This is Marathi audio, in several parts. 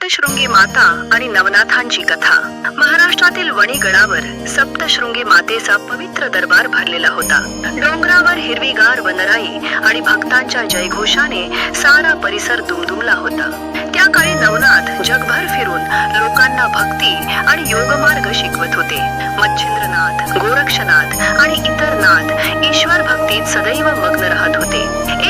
सप्तशृंगी माता आणि नवनाथांची कथा. महाराष्ट्रातील वणीगडावर सप्तशृंगी मातेचा पवित्र दरबार भरलेला होता. डोंगरावर हिरवीगार वनराई आणि भक्तांच्या जयघोषाने सारा परिसर दुमदुमला होता. त्या काळी नवनाथ जगभर फिरून लोकांना भक्ती आणि योगमार्ग शिकवत होते. मच्छिंद्रनाथ, गोरक्षनाथ आणि इतर नाथ ईश्वर भक्तीत सदैव मग्न राहत होते.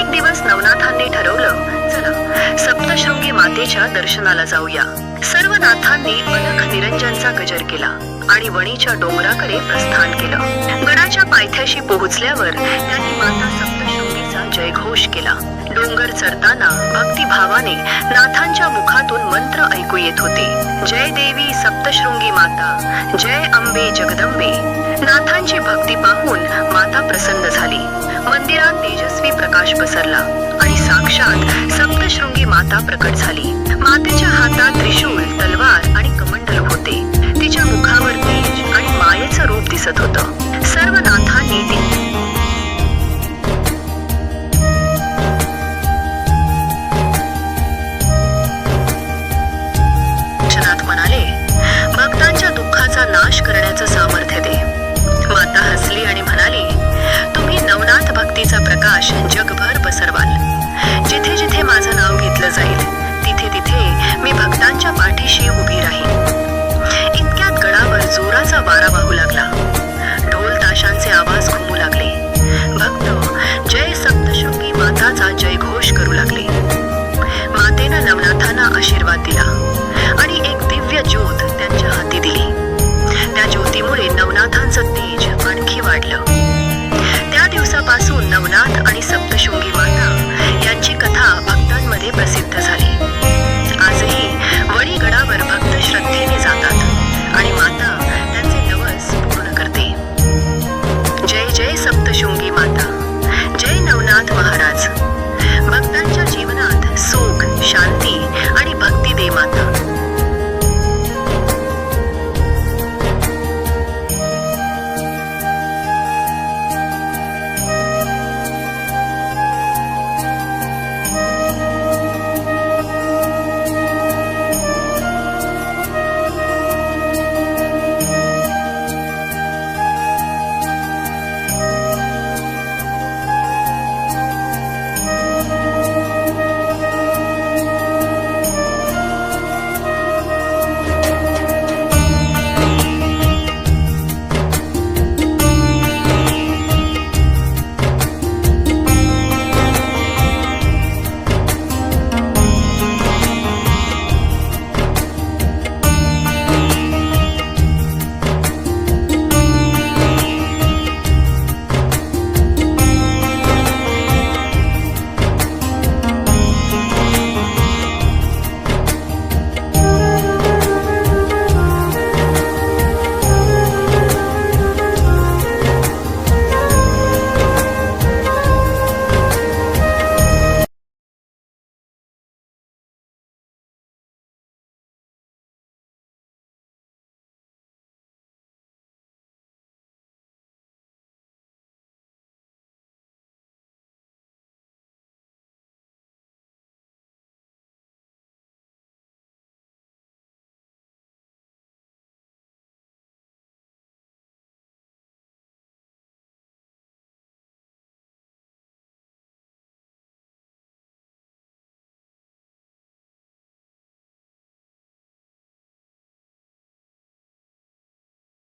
एक दिवस नवनाथांनी ठरवलं, चला सप्तशृंगी मातेच्या दर्शनाला जाऊया. सर्व नाथांनी अलख निरंजनचा गजर केला आणि वणीच्या डोंगराकडे प्रस्थान केलं. गडाच्या पायथ्याशी पोहोचल्यावर त्यांनी माता सप्तशृंगीचा जयघोष केला. डोंगर चढताना भक्तिभावाने नाथांच्या मुखातून मंत्र ऐकू येत होते. जय देवी सप्तशृंगी माता, जय अंबे जगदंबे. नाथांची भक्ती पाहून माता प्रसन्न झाली. मंदिरात तेजस्वी प्रकाश पसरला आणि साक्षात सप्तशृंगी माता प्रकट झाली. मातेच्या हातात त्रिशूल, तलवार आणि कमंडल होते. तिच्या मुखावर तेज आणि मायेचं रूप दिसत होतं. सर्व नाथांनी म्हणाले, भक्तांच्या दुःखाचा नाश करण्याचं सामर्थ्य दे. माता हसली आणि म्हणाली, तुम्ही नवनाथ भक्तीचा प्रकाश जगभर पसरवाल. जिथे जिथे माझं नाव घेतलं जाईल तिथे तिथे मी भक्तांच्या पाठीशी उभी राहीन. इतक्यात गडावर जोराचा वारा वाहू लागला. ढोल ताशांचे आवाज घुमू लागले. भक्त जय सप्तशृंगी माताचा जयघोष करू लागले. मातेनं नवनाथांना आशीर्वाद दिला.